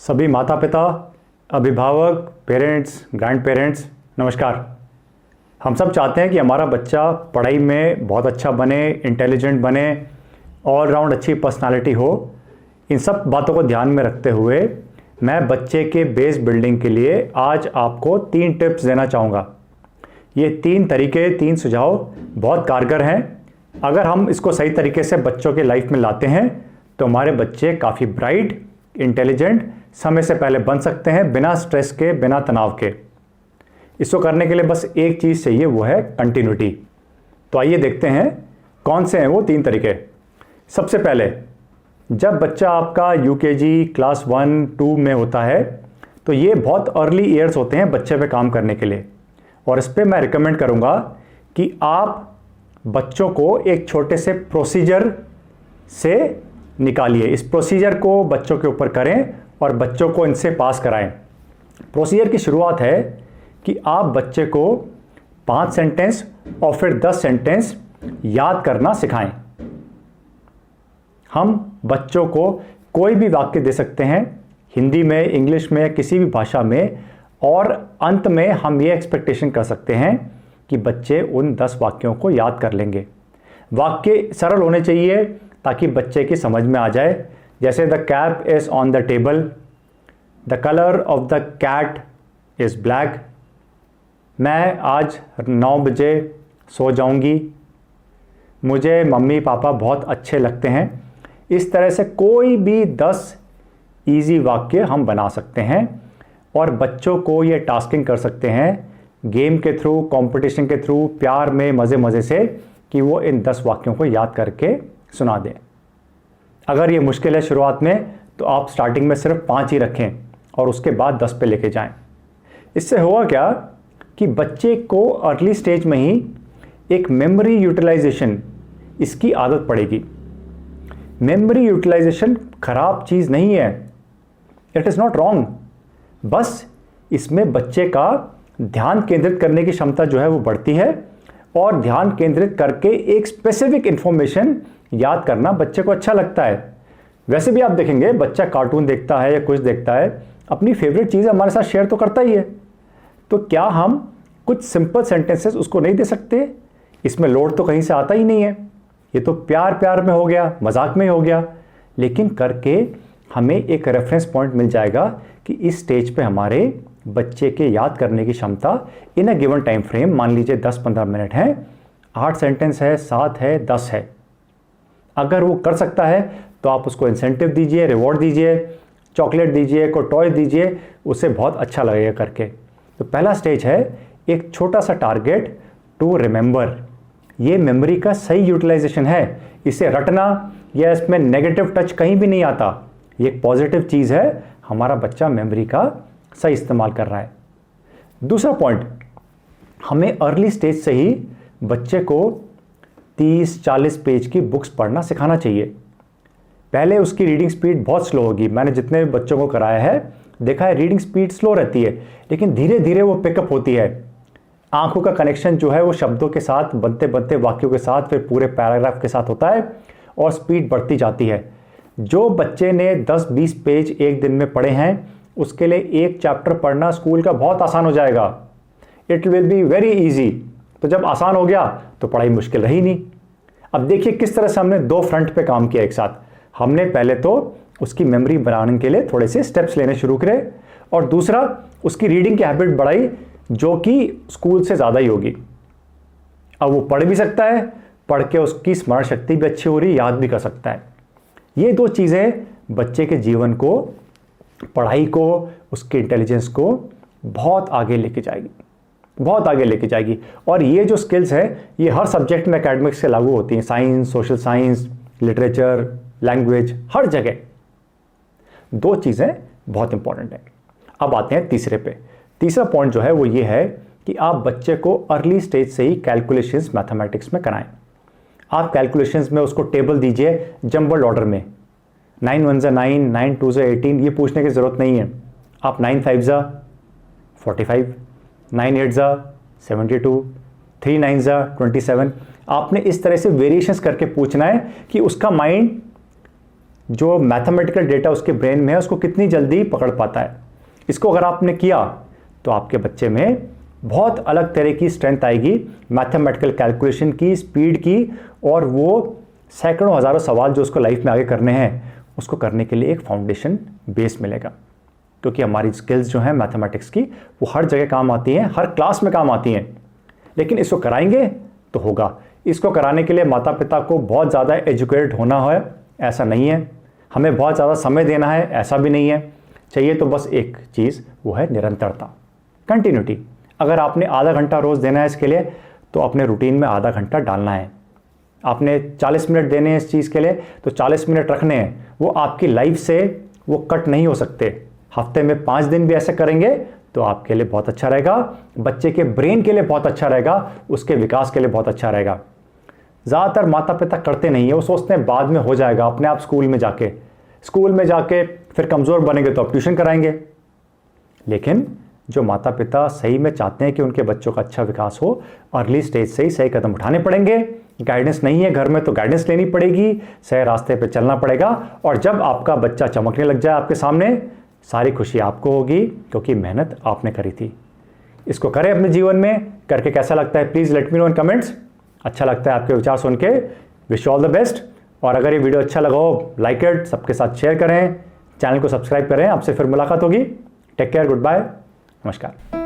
सभी माता पिता, अभिभावक, पेरेंट्स, ग्रैंड पेरेंट्स, नमस्कार। हम सब चाहते हैं कि हमारा बच्चा पढ़ाई में बहुत अच्छा बने, इंटेलिजेंट बने, ऑल राउंड अच्छी पर्सनालिटी हो। इन सब बातों को ध्यान में रखते हुए मैं बच्चे के बेस बिल्डिंग के लिए आज आपको 3 टिप्स देना चाहूँगा। ये 3 तरीके, 3 सुझाव बहुत कारगर हैं। अगर हम इसको सही तरीके से बच्चों के लाइफ में लाते हैं तो हमारे बच्चे काफ़ी ब्राइट, इंटेलिजेंट, समय से पहले बन सकते हैं, बिना स्ट्रेस के, बिना तनाव के। इसको करने के लिए बस एक चीज़ चाहिए, वो है कंटिन्यूटी। तो आइए देखते हैं कौन से हैं वो 3 तरीके। सबसे पहले, जब बच्चा आपका यूकेजी क्लास 1, 2 में होता है तो ये बहुत अर्ली ईयर्स होते हैं बच्चे पे काम करने के लिए, और इस पर मैं रिकमेंड करूँगा कि आप बच्चों को एक छोटे से प्रोसीजर से निकालिए। इस प्रोसीजर को बच्चों के ऊपर करें और बच्चों को इनसे पास कराएं। प्रोसीजर की शुरुआत है कि आप बच्चे को 5 सेंटेंस और फिर 10 सेंटेंस याद करना सिखाएं। हम बच्चों को कोई भी वाक्य दे सकते हैं, हिंदी में, इंग्लिश में, किसी भी भाषा में, और अंत में हम ये एक्सपेक्टेशन कर सकते हैं कि बच्चे उन 10 वाक्यों को याद कर लेंगे। वाक्य सरल होने चाहिए ताकि बच्चे की समझ में आ जाए। जैसे the cap is on the table, the colour of the cat is black, मैं आज 9 बजे सो जाऊंगी, मुझे मम्मी पापा बहुत अच्छे लगते हैं। इस तरह से कोई भी 10 इजी वाक्य हम बना सकते हैं और बच्चों को ये टास्किंग कर सकते हैं गेम के थ्रू, कंपटीशन के थ्रू, प्यार में, मज़े मज़े से, कि वो इन 10 वाक्यों को याद करके सुना दें। अगर ये मुश्किल है शुरुआत में तो आप स्टार्टिंग में सिर्फ 5 ही रखें और उसके बाद 10 पे लेके जाएं। इससे होगा क्या कि बच्चे को अर्ली स्टेज में ही एक मेमोरी यूटिलाइजेशन, इसकी आदत पड़ेगी। मेमोरी यूटिलाइजेशन खराब चीज़ नहीं है, इट इज़ नॉट रॉन्ग, बस इसमें बच्चे का ध्यान केंद्रित करने की क्षमता जो है वो बढ़ती है, और ध्यान केंद्रित करके एक स्पेसिफिक इंफॉर्मेशन याद करना बच्चे को अच्छा लगता है। वैसे भी आप देखेंगे बच्चा कार्टून देखता है या कुछ देखता है, अपनी फेवरेट चीज़ हमारे साथ शेयर तो करता ही है। तो क्या हम कुछ सिंपल सेंटेंसेस उसको नहीं दे सकते? इसमें लोड तो कहीं से आता ही नहीं है, ये तो प्यार प्यार में हो गया, मजाक में हो गया। लेकिन करके हमें एक रेफरेंस पॉइंट मिल जाएगा कि इस स्टेज पे हमारे बच्चे के याद करने की क्षमता इन अ गिवन टाइम फ्रेम, मान लीजिए 10-15 मिनट है, 8 सेंटेंस है, 7 है, 10 है, अगर वो कर सकता है तो आप उसको इंसेंटिव दीजिए, रिवॉर्ड दीजिए, चॉकलेट दीजिए, कोई टॉय दीजिए, उसे बहुत अच्छा लगेगा करके। तो पहला स्टेज है एक छोटा सा टारगेट टू रिमेंबर। ये मेमोरी का सही यूटिलाइजेशन है, इसे रटना या इसमें नेगेटिव टच कहीं भी नहीं आता। ये एक पॉजिटिव चीज़ है, हमारा बच्चा मेमोरी का सही इस्तेमाल कर रहा है। दूसरा पॉइंट, हमें अर्ली स्टेज से ही बच्चे को 30-40 पेज की बुक्स पढ़ना सिखाना चाहिए। पहले उसकी रीडिंग स्पीड बहुत स्लो होगी। मैंने जितने भी बच्चों को कराया है देखा है रीडिंग स्पीड स्लो रहती है, लेकिन धीरे धीरे वो पिकअप होती है। आंखों का कनेक्शन जो है वो शब्दों के साथ, बनते बनते वाक्यों के साथ, फिर पूरे पैराग्राफ के साथ होता है और स्पीड बढ़ती जाती है। जो बच्चे ने 10-20 पेज एक दिन में पढ़े हैं उसके लिए एक चैप्टर पढ़ना स्कूल का बहुत आसान हो जाएगा। It will be very easy. तो जब आसान हो गया तो पढ़ाई मुश्किल रही नहीं। अब देखिए किस तरह से हमने 2 फ्रंट पे काम किया एक साथ। हमने पहले तो उसकी मेमोरी बनाने के लिए थोड़े से स्टेप्स लेने शुरू करे, और दूसरा उसकी रीडिंग की हैबिट बढ़ाई जो कि स्कूल से ज़्यादा ही होगी। अब वो पढ़ भी सकता है, पढ़ के उसकी स्मरण शक्ति भी अच्छी हो रही, याद भी कर सकता है। ये 2 चीज़ें बच्चे के जीवन को, पढ़ाई को, उसके इंटेलिजेंस को बहुत आगे लेके जाएगी, बहुत आगे लेके जाएगी। और ये जो स्किल्स है ये हर सब्जेक्ट में एकेडमिक्स से लागू होती हैं, science, social science, literature, language, हर जगह। 2 चीज़ें बहुत इंपॉर्टेंट हैं। अब आते हैं तीसरे पे। तीसरा पॉइंट जो है वो ये है कि आप बच्चे को अर्ली स्टेज से ही कैलकुलेशंस मैथमेटिक्स में कराएं। आप कैलकुलेशंस में उसको टेबल दीजिए जंबल ऑर्डर में, 9 1 9, 9 2 18, ये पूछने की ज़रूरत नहीं है। आप 9 5 45, 9 8 72, 3 9 27, आपने इस तरह से वेरिएशंस करके पूछना है कि उसका माइंड जो मैथमेटिकल डेटा उसके ब्रेन में है उसको कितनी जल्दी पकड़ पाता है। इसको अगर आपने किया तो आपके बच्चे में बहुत अलग तरह की स्ट्रेंथ आएगी मैथमेटिकल कैलकुलेशन की, स्पीड की, और वो सैकड़ों हज़ारों सवाल जो उसको लाइफ में आगे करने हैं उसको करने के लिए एक फाउंडेशन बेस मिलेगा। क्योंकि हमारी स्किल्स जो हैं मैथमेटिक्स की वो हर जगह काम आती हैं, हर क्लास में काम आती हैं, लेकिन इसको कराएंगे तो होगा। इसको कराने के लिए माता पिता को बहुत ज़्यादा एजुकेटेड होना है ऐसा नहीं है, हमें बहुत ज़्यादा समय देना है ऐसा भी नहीं है। चाहिए तो बस एक चीज़, वो है निरंतरता, कंटिन्यूटी। अगर आपने आधा घंटा रोज़ देना है इसके लिए तो अपने रूटीन में आधा घंटा डालना है। आपने 40 मिनट देने हैं इस चीज़ के लिए तो 40 मिनट रखने हैं, वो आपकी लाइफ से वो कट नहीं हो सकते। हफ्ते में 5 दिन भी ऐसे करेंगे तो आपके लिए बहुत अच्छा रहेगा, बच्चे के ब्रेन के लिए बहुत अच्छा रहेगा, उसके विकास के लिए बहुत अच्छा रहेगा। ज़्यादातर माता पिता करते नहीं है, वो सोचते हैं बाद में हो जाएगा अपने आप, स्कूल में जाके फिर कमज़ोर बनेंगे तो अब ट्यूशन कराएंगे। लेकिन जो माता पिता सही में चाहते हैं कि उनके बच्चों का अच्छा विकास हो, अर्ली स्टेज से ही सही कदम उठाने पड़ेंगे। गाइडेंस नहीं है घर में तो गाइडेंस लेनी पड़ेगी, सही रास्ते पे चलना पड़ेगा, और जब आपका बच्चा चमकने लग जाए आपके सामने, सारी खुशी आपको होगी क्योंकि मेहनत आपने करी थी। इसको करें अपने जीवन में, करके कैसा लगता है please let me know in comments. अच्छा लगता है आपके विचार सुन के, विश ऑल द बेस्ट। और अगर ये वीडियो अच्छा लगा हो लाइक इट, सबके साथ शेयर करें, चैनल को सब्सक्राइब करें। आपसे फिर मुलाकात होगी। टेक केयर, गुड बाय, नमस्कार।